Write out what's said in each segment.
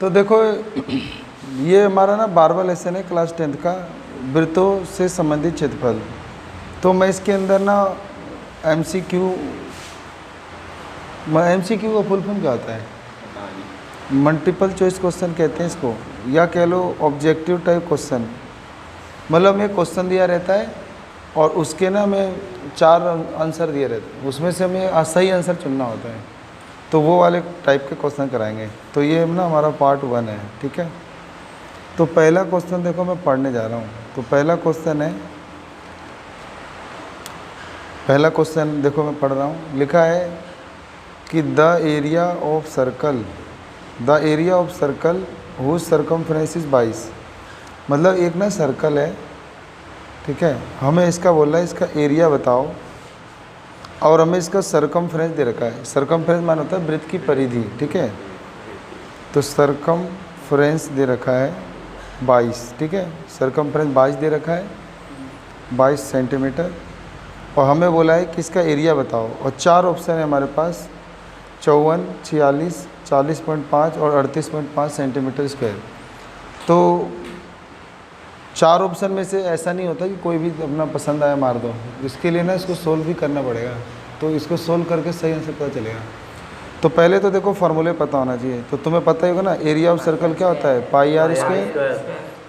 तो देखो ये हमारा ना 12वां लेसन है क्लास 10th का, वृत्तों से संबंधित क्षेत्रफल। तो मैं इसके अंदर ना एमसीक्यू का फुल फॉर्म क्या होता है? मल्टीपल चॉइस क्वेश्चन कहते हैं इसको, या कह लो ऑब्जेक्टिव टाइप क्वेश्चन। मतलब हमें क्वेश्चन दिया रहता है और उसके ना हमें 4 आंसर दिए रहते हैं, उसमें से हमें सही आंसर चुनना होता है। तो वो वाले टाइप के क्वेश्चन कराएंगे। तो ये ना हमारा पार्ट 1 है, ठीक है। तो पहला क्वेश्चन देखो मैं पढ़ने जा रहा हूँ। तो पहला क्वेश्चन देखो मैं पढ़ रहा हूँ। लिखा है कि the area of circle whose circumference is 22। मतलब एक ना सर्कल है, ठीक है, हमें इसका बोला है इसका एरिया बताओ, और हमें इसका सरकमफ्रेंस दे रखा है। सरकमफ्रेंस मान होता है वृत्त की परिधि, ठीक है। तो सरकमफ्रेंस दे रखा है 22, ठीक है। सरकमफ्रेंस 22 दे रखा है, 22 सेंटीमीटर। और हमें बोला है कि इसका एरिया बताओ, और 4 ऑप्शन है हमारे पास, 54, 46, 40.5 और 38.5 सेंटीमीटर स्क्वायर। तो 4 ऑप्शन में से ऐसा नहीं होता कि कोई भी अपना पसंद आया मार दो। इसके लिए ना इसको सोल्व भी करना पड़ेगा। तो इसको सोल्व करके सही आंसर पता चलेगा। तो पहले तो देखो फॉर्मूले पता होना चाहिए। तो तुम्हें पता ही होगा ना, एरिया ऑफ सर्कल क्या होता है, पाई आर स्क्वायर,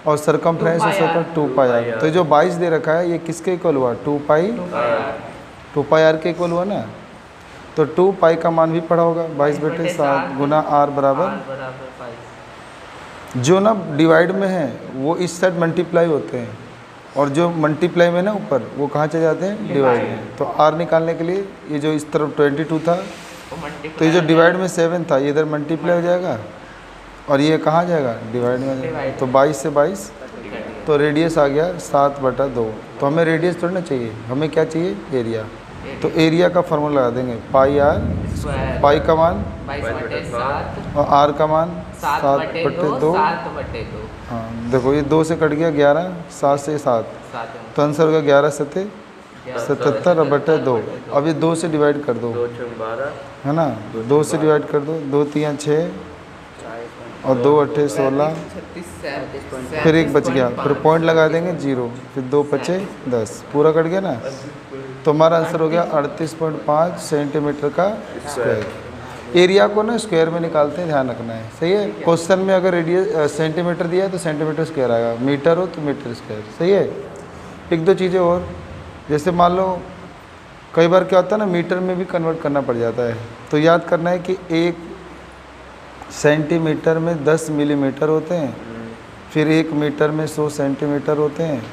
और circumference of circle 2 pi R. तो जो 22 दे रखा है ये किसके इक्वल हुआ, 2 पाई आर के इक्वल हुआ ना। तो 2 पाई का मान भी पढ़ा होगा, 22/7 गुना आर बराबर। जो ना डिवाइड में है वो इस साइड मल्टीप्लाई होते हैं, और जो मल्टीप्लाई में ना ऊपर वो कहाँ चले जाते हैं, डिवाइड में। तो आर निकालने के लिए ये जो इस तरफ 22 था, तो ये जो डिवाइड में 7 था ये इधर मल्टीप्लाई हो जाएगा, और ये कहाँ जाएगा, डिवाइड में जाएगा। तो 22 से 22, तो रेडियस आ गया 7/2। तो हमें रेडियस थोड़ा ना चाहिए, हमें क्या चाहिए, एरिया। तो एरिया का फॉर्मूला लगा देंगे, पाई आर, पाई का मान 22/7 और आर का मान 7/2। हाँ देखो ये 2 से कट गया 11, 7 से 7, तो आंसर हो गया 11/77/2। अब ये 2 से डिवाइड कर दो, है ना, 2 से डिवाइड कर दो, 2 3 6 और 2 8 16, फिर 1 बच गया, फिर पॉइंट लगा देंगे 0, फिर 2 बचे 10, पूरा कट गया ना। तो हमारा आंसर हो गया 38.5 सेंटीमीटर का स्क्वायर। एरिया को ना स्क्वायर में निकालते हैं, ध्यान रखना है, सही है। क्वेश्चन में अगर रेडियस सेंटीमीटर दिया है तो सेंटीमीटर स्क्वायर आएगा, मीटर हो तो मीटर स्क्वायर, सही है। 1-2 चीज़ें और, जैसे मान लो कई बार क्या होता है ना, मीटर में भी कन्वर्ट करना पड़ जाता है। तो याद करना है कि 1 सेंटीमीटर में 10 मिलीमीटर होते हैं, फिर 1 मीटर में 100 सेंटीमीटर होते हैं,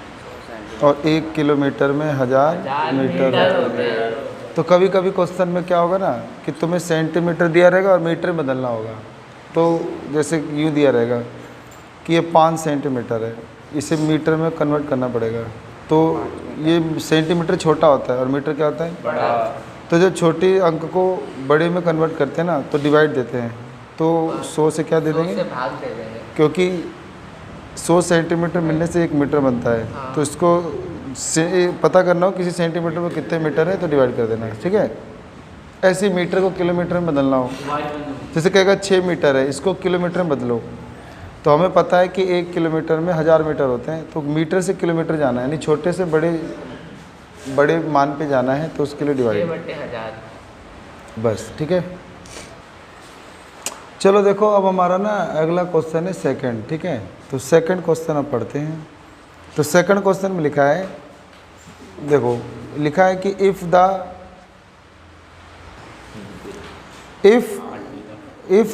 और 1 किलोमीटर में 1000 मीटर होते हैं। तो कभी कभी क्वेश्चन में क्या होगा ना कि तुम्हें सेंटीमीटर दिया रहेगा और मीटर बदलना होगा। तो जैसे यूँ दिया रहेगा कि ये 5 सेंटीमीटर है, इसे मीटर में कन्वर्ट करना पड़ेगा। तो ये सेंटीमीटर छोटा होता है और मीटर क्या होता है, बड़ा। तो जो छोटी अंक को बड़े में कन्वर्ट करते हैं ना, तो डिवाइड देते हैं। तो 100 से क्या दे देंगे, क्योंकि 100 सेंटीमीटर मिलने से 1 मीटर बनता है। तो इसको पता करना हो किसी सेंटीमीटर में कितने मीटर है तो डिवाइड कर देना है, ठीक है। ऐसे मीटर को किलोमीटर में बदलना हो, जैसे कहेगा 6 मीटर है, इसको किलोमीटर में बदलो। तो हमें पता है कि 1 किलोमीटर में 1000 मीटर होते हैं, तो मीटर से किलोमीटर जाना है, यानी छोटे से बड़े मान पे जाना है, तो उसके लिए डिवाइड बस, ठीक है। चलो देखो अब हमारा ना अगला क्वेश्चन है सेकंड, ठीक है। तो सेकंड क्वेश्चन अब पढ़ते हैं। तो सेकंड क्वेश्चन में लिखा है, देखो लिखा है कि if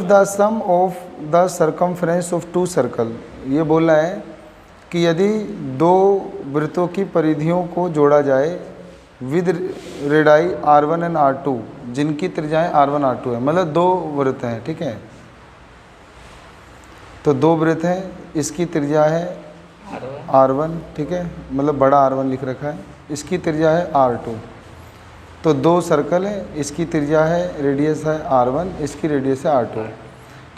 the sum of the circumference of 2 circle, ये बोला है कि यदि 2 वृत्तों की परिधियों को जोड़ा जाए with radii R1 and R2, जिनकी त्रिज्याएं R1 R2 है, मतलब 2 वृत्त हैं, ठीक है। तो 2 वृत्त हैं, इसकी त्रिज्या है R1, ठीक है, मतलब बड़ा R1 लिख रखा है, इसकी त्रिज्या है R2। तो 2 सर्कल है, इसकी त्रिज्या है, रेडियस है R1, इसकी रेडियस है R2।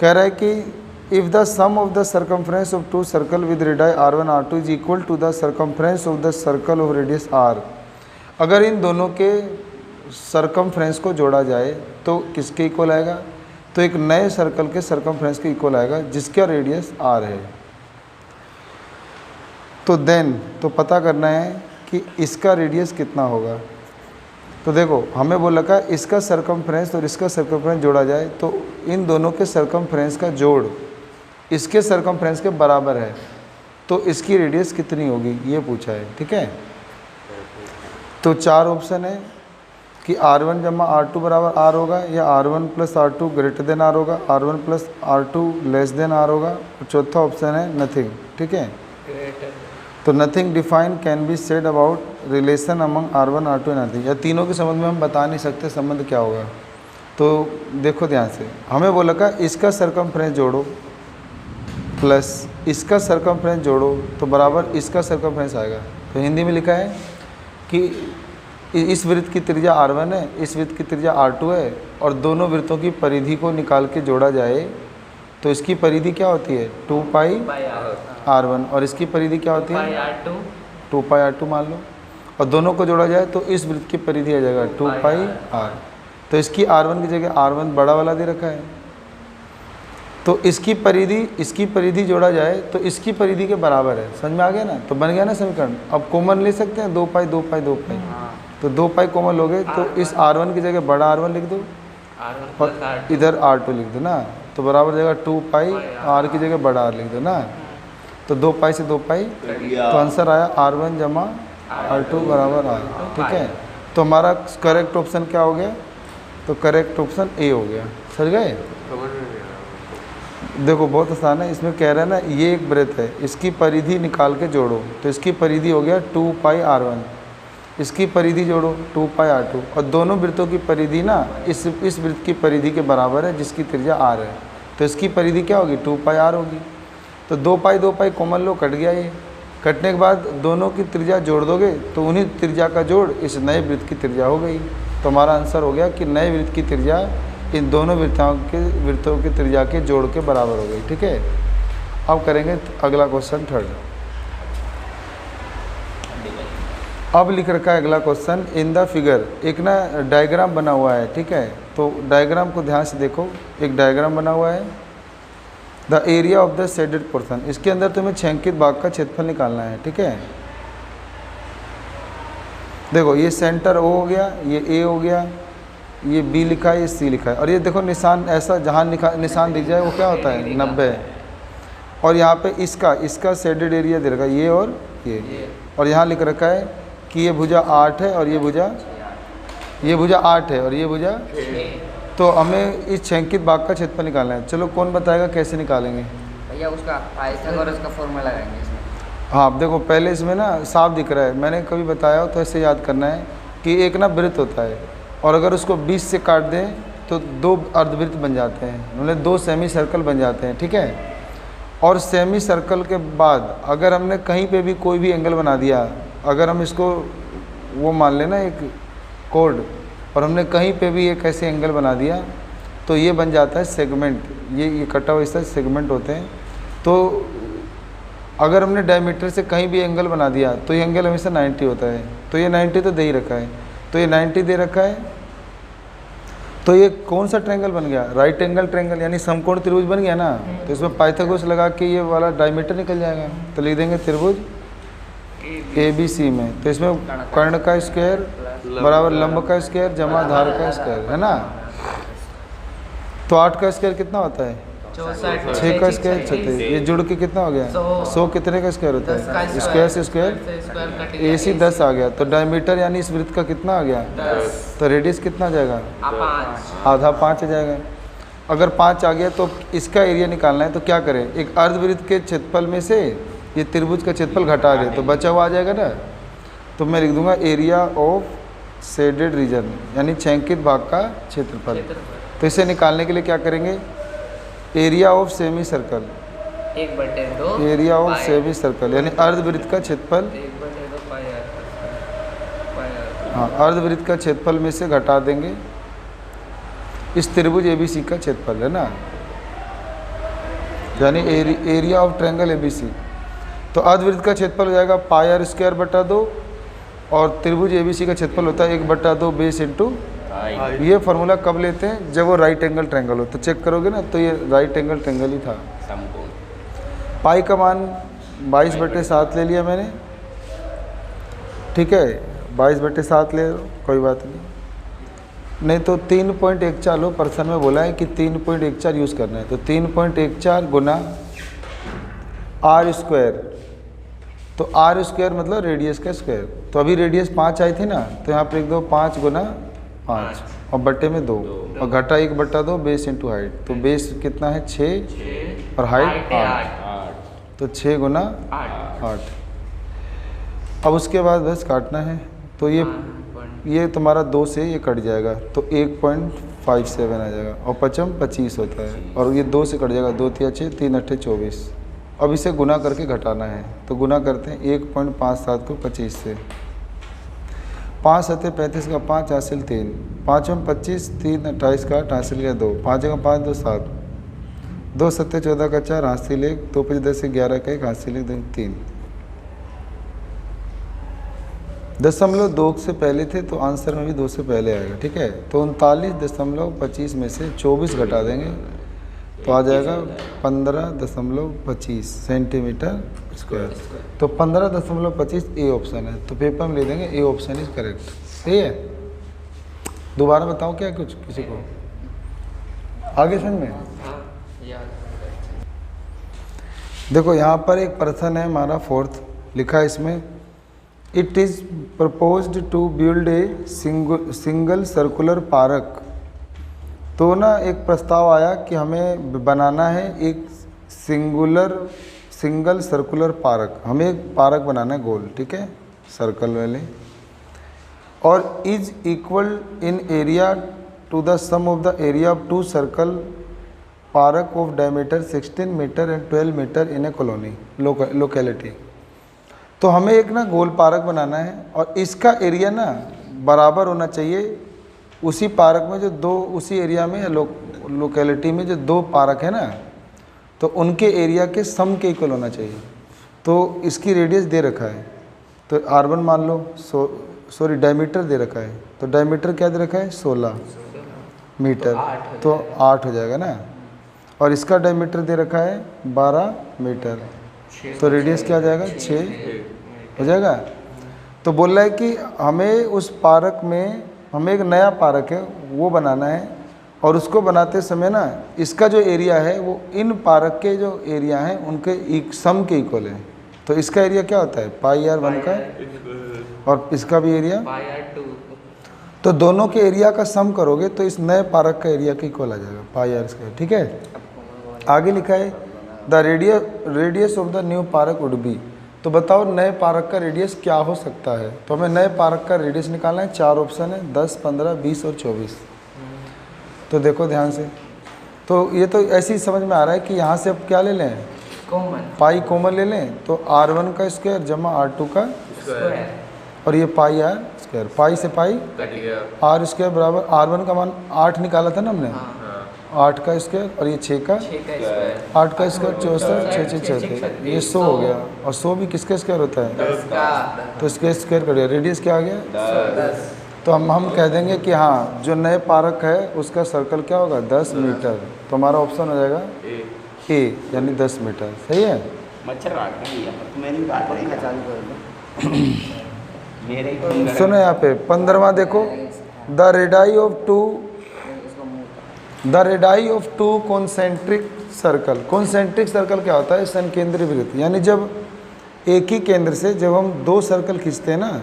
कह रहा है कि if the sum of the circumference of 2 circle with radii R1 R2 is equal to the circumference of the circle of radius R, अगर इन दोनों के सरकमफ्रेंस को जोड़ा जाए तो किसके इक्वल आएगा, तो एक नए सर्कल के सरकमफ्रेंस के इक्वल आएगा जिसका रेडियस r है। तो देन तो पता करना है कि इसका रेडियस कितना होगा। तो देखो हमें बोल रखा है इसका सरकमफ्रेंस और इसका सरकमफ्रेंस जोड़ा जाए तो इन दोनों के सरकमफ्रेंस का जोड़ इसके सरकमफ्रेंस के बराबर है, तो इसकी रेडियस कितनी होगी ये पूछा है। ठीक है, तो 4 ऑप्शन है कि r1 जमा r2 बराबर r होगा, या r1 plus r2 greater than r होगा, r1 plus r2 less than r होगा, और चौथा ऑप्शन है नथिंग। ठीक है, तो nothing define can be said about relation among r1 r2 and r3। या तीनों के संबंध में हम बता नहीं सकते संबंध क्या होगा। तो देखो ध्यान से, हमें बोला का इसका सरकमफ्रेंस जोड़ो प्लस इसका सरकमफ्रेंस जोड़ो तो बराबर इसका सरकमफ्रेंस आएगा। तो हिंदी में लिखा है कि इस वृत्त की त्रिज्या r1 है, इस वृत्त की त्रिज्या r2 है, और दोनों वृत्तों की परिधि को निकाल के जोड़ा जाए तो इसकी परिधि क्या होती है 2 पाई r1, और इसकी परिधि क्या होती है 2 पाई r2 मान लो, और दोनों को जोड़ा जाए तो इस वृत्त की परिधि आ जाएगा 2 पाई r। तो इसकी r1 की जगह r1 बड़ा वाला दे रखा है, तो इसकी परिधि जोड़ा जाए तो इसकी परिधि के बराबर है। समझ में आ गया ना, तो बन गया ना समीकरण। अब कॉमन ले सकते हैं 2 पाई 2 पाई 2 पाई, तो 2 पाई कॉमन लोगे तो इस r1 की जगह बड़ा r1 लिख दो और इधर r2 लिख दो ना, तो बराबर जाएगा 2 पाई, r की जगह बड़ा r लिख दो ना, तो 2 पाई से 2 पाई, तो आंसर आया r1 जमा r2 बराबर r। ठीक है, तो हमारा करेक्ट ऑप्शन क्या हो गया, तो करेक्ट ऑप्शन ए हो गया। समझ गए। देखो बहुत आसान है, इसमें कह रहा है ना ये एक वृत्त है, इसकी परिधि निकाल के जोड़ो, तो इसकी परिधि हो गया 2 पाई r1, इसकी परिधि जोड़ो 2 पाई r2, और दोनों वृत्तों की परिधि ना इस वृत्त की परिधि के बराबर है जिसकी त्रिज्या r है, तो इसकी परिधि क्या होगी 2 पाई r होगी। तो 2 पाई कॉमन लो, कट गया, ये कटने के बाद दोनों की त्रिज्या जोड़ दोगे तो उन्हीं त्रिज्या का जोड़ इस नए वृत्त की त्रिज्या हो गई। तो हमारा आंसर हो गया कि नए वृत्त की त्रिज्या इन दोनों वृत्तों की त्रिज्या के जोड़ के बराबर हो गई। ठीक है, अब करेंगे अगला क्वेश्चन थर्ड। अब लिख रखा है अगला क्वेश्चन, इन द फिगर, एक ना डायग्राम बना हुआ है। ठीक है, तो डायग्राम को ध्यान से देखो, एक डायग्राम बना हुआ है, the area of the shaded portion, इसके अंदर तुम्हें छायांकित भाग का क्षेत्रफल निकालना है। ठीक है, देखो ये सेंटर O हो गया, ये A हो गया, ये B लिखा है, ये C लिखा है, और ये देखो निशान ऐसा जहाँ निशान दिख जाए वो क्या होता है 90 है। और यहाँ पे इसका शेडेड एरिया दे रखा है ये और ये, और यहाँ लिख रखा है कि ये भुजा 8 है और ये भुजा 8 है और ये भुजा। तो हमें इस छायांकित भाग का क्षेत्रफल निकालना है। चलो कौन बताएगा कैसे निकालेंगे भैया, उसका पाइथागोरस का फॉर्मूला लगाएंगे इसमें। हाँ देखो पहले इसमें ना साफ दिख रहा है, मैंने कभी बताया हो तो ऐसे याद करना है कि एक ना वृत्त होता है और अगर उसको 20 से काट दें तो 2 अर्धवृत्त बन जाते हैं, मतलब 2 सेमी सर्कल बन जाते हैं। ठीक है, और सेमी सर्कल के बाद अगर हमने कहीं पे भी कोई भी एंगल बना दिया, अगर हम इसको वो मान लेना एक कोड, और हमने कहीं पे भी एक ऐसे एंगल बना दिया तो ये बन जाता है सेगमेंट। ये कटा हुआ इस तरह सेगमेंट होते हैं। तो अगर हमने डायमीटर से कहीं भी एंगल बना दिया तो ये एंगल हमेशा 90 होता है। तो ये 90 तो दे ही रखा है, तो ये 90 दे रखा है। तो ये कौन सा ट्रायंगल बन गया, राइट एंगल ट्रायंगल, यानी समकोण त्रिभुज बन गया ना। तो इसमें पाइथागोरस लगा के ये वाला डायमीटर निकल जाएगा, तो लिख देंगे त्रिभुज ABC में। तो इसमें कर्ण का स्क्वायर बराबर लंब का स्क्वायर जमा धार का स्क्वायर है ना। तो 8 का स्क्वायर कितना होता है 6 का स्क्वायर 36, ये जुड़ के कितना हो गया 100 कितने का स्क्वायर होता है, स्क्वायर से स्क्वायर AC 10 आ गया। तो डायमीटर यानी इस वृत्त का कितना आ गया 10, तो रेडियस कितना आ जाएगा आधा 5 आ जाएगा। अगर 5 आ गया तो इसका एरिया निकालना है, तो क्या करें, एक अर्धवृत्त के क्षेत्रफल में से ये त्रिभुज का क्षेत्रफल घटा दें तो बचा हुआ आ जाएगा ना। तो मैं लिख दूंगा एरिया ऑफ शेडेड रीजन, यानी छायांकित भाग का क्षेत्रफल। तो इसे निकालने के लिए क्या करेंगे, area of semi circle, 1/2 area of semi circle यानी अर्धवृत्त का क्षेत्रफल, 1/2 पाई r। हाँ अर्धवृत्त का क्षेत्रफल में से घटा देंगे इस त्रिभुज ABC का क्षेत्रफल है ना, यानी एरिया ऑफ ट्रायंगल ABC। तो अर्धवृत्त का क्षेत्रफल हो जाएगा पाई r² बटा 2, और त्रिभुज ABC का क्षेत्रफल होता है 1/2 बेस इंटू ये फार्मूला कब लेते हैं? जब वो राइट एंगल ट्रायंगल हो। तो चेक करोगे ना तो ये राइट एंगल ट्रायंगल ही था। पाई का मान 22/7 ले लिया मैंने, ठीक है, 22/7 ले लो, कोई बात नहीं तो 3.14 लो। पर्सन में बोला है कि 3.14 यूज़ करना है, तो 3.14 गुना r²। तो r² मतलब रेडियस का स्क्वायर। तो अभी रेडियस 5 आई थी ना, तो यहाँ पर लिख दो 5 गुना 5 और बट्टे में 2 और घटा 1/2 बेस इंटू हाइट। तो बेस कितना है 6 और हाइट 8, तो 6 गुना 8। अब उसके बाद बस काटना है। तो ये तुम्हारा 2 से ये कट जाएगा तो 1.57 आ जाएगा और 25 होता है और ये 2 से कट जाएगा, 2 3 6 3 8 24। अब इसे गुना करके घटाना है, तो गुना करते हैं 1.57 को 25 से। 5 7 35 का 5 हासिल 3, 5 25 3 28 का 8 हासिल का 2, 5 का 5 2 7, 2 7 14 का 4 हासिल 1, 2 5 10 11 का 1 हासिल 1 3। 0.2 से पहले थे तो आंसर में भी 2 से पहले आएगा, ठीक है। तो 39.25 में से 24 घटा देंगे तो आ जाएगा 15.25 सेंटीमीटर स्क्वायर। तो 15.25 ए ऑप्शन है, तो पेपर में ले देंगे ए ऑप्शन इज करेक्ट। सही है। दोबारा बताओ क्या कुछ किसी को आगे समझ में? देखो यहाँ पर एक पर्सन है हमारा 4th लिखा है इसमें, it is proposed to build a single circular park. तो ना एक प्रस्ताव आया कि हमें बनाना है एक सिंगल सर्कुलर पार्क। हमें एक पार्क बनाना है गोल, ठीक है, सर्कल वाले, और is equal in area to the sum of the area of 2 circle park of diameter 16 metre and 12 metre in a colony locality. तो हमें एक ना गोल पार्क बनाना है और इसका एरिया ना बराबर होना चाहिए उसी पार्क में जो 2 उसी एरिया में या लोकेलिटी में जो 2 पार्क है ना, तो उनके एरिया के सम के इक्वल होना चाहिए। तो इसकी रेडियस दे रखा है, तो r1 मान लो, सॉरी डायमीटर दे रखा है, तो डायमीटर क्या दे रखा है 16 मीटर, तो 8 हो जाएगा ना, और इसका डायमीटर दे रखा है 12 मीटर, तो रेडियस क्या आ जाएगा 6 हो जाएगा। तो बोल रहा है कि हमें उस पार्क में, हमें एक नया पार्क है वो बनाना है और उसको बनाते समय ना इसका जो एरिया है वो इन पार्क के जो एरिया हैं उनके सम के इक्वल है। तो इसका एरिया क्या होता है πr1 का, और इसका भी एरिया πr2। तो दोनों के एरिया का सम करोगे तो इस नए पार्क का एरिया के इक्वल आ जाएगा πr², ठीक है। आगे लिखा है the radius of the new park would be. तो बताओ नए पार्क का रेडियस क्या हो सकता है। तो हमें नए पार्क का रेडियस निकालना है, 4 ऑप्शन है 10 15 20 और 24। तो देखो ध्यान से, तो ये तो ऐसे ही समझ में आ रहा है कि यहाँ से अब क्या ले लें, पाई कॉमन ले लें, तो r1 का स्क्वायर जमा r2 का स्क्वायर और ये πr², पाई से पाई r² बराबर r1 का मान 8 निकाला था ना हमने, 8 का स्क्वायर और ये 6 का 8 का स्क्वायर 64 6 6 6 ये 100 हो गया, और 100 भी किसका स्क्वायर होता है, तो इसके स्क्वायर कर दिया, रेडियस क्या आ गया 10। तो हम कह देंगे कि हाँ जो नए पार्क है उसका सर्कल क्या होगा 10 मीटर। तो हमारा ऑप्शन हो जाएगा ए यानी 10 मीटर। सही है। मच्छर काट रही है, मैं नहीं काट रही, चालू कर दो मेरे। सुनो यहाँ पे 15वां देखो, the radii of to concentric circle. Concentric circle क्या होता है, संकेंद्रीय वृत्त, यानी जब एक ही केंद्र से जब हम 2 सर्कल खींचते हैं ना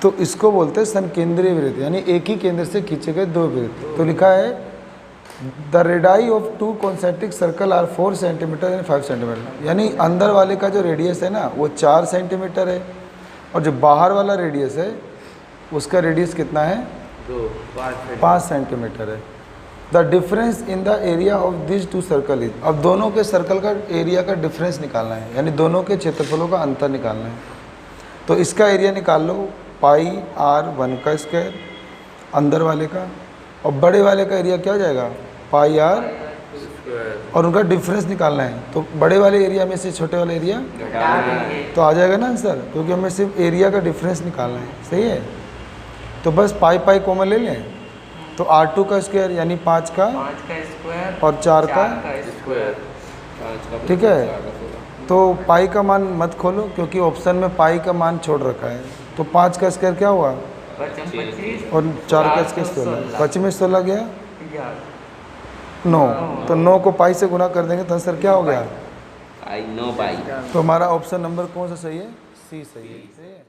तो इसको बोलते हैं संकेंद्रीय वृत्त, यानी एक ही केंद्र से खींचे गए 2 वृत्त। तो लिखा है the radii of 2 concentric circle are 4 centimetre and 5 centimetre, यानी अंदर वाले का जो रेडियस है ना वो 4 सेंटीमीटर है और जो बाहर वाला रेडियस है उसका रेडियस कितना है 5 सेंटीमीटर है। The difference in the area of this 2 circle is. अब दोनों के सर्कल का एरिया का डिफरेंस निकालना है, यानी दोनों के क्षेत्रफलों का अंतर निकालना है। तो इसका एरिया निकाल लो πr1 का स्क्वायर अंदर वाले का, और बड़े वाले का एरिया क्या हो जाएगा πr, और उनका डिफरेंस निकालना है। तो बड़े वाले एरिया में से छोटे वाले एरिया तो आ जाएगा ना आंसर, क्योंकि हमें सिर्फ एरिया का डिफरेंस निकालना है। सही है। तो बस पाई पाई कॉमन ले लें, तो R2 का स्क्वायर यानी 5 का 5 का स्क्वायर और 4 का, स्क्वायर। ठीक है। तो पाई का मान मत खोलो क्योंकि ऑप्शन में पाई का मान छोड़ रखा है। तो 5 का स्क्वायर क्या हुआ 25 और 4 का स्क्वायर 16, 5 में 16 गया 11। 9, तो 9 को पाई से गुना कर देंगे तो आंसर क्या हो गया। आई नो भाई। तो हमारा ऑप्शन नंबर कौन सा सही है, सी सही है।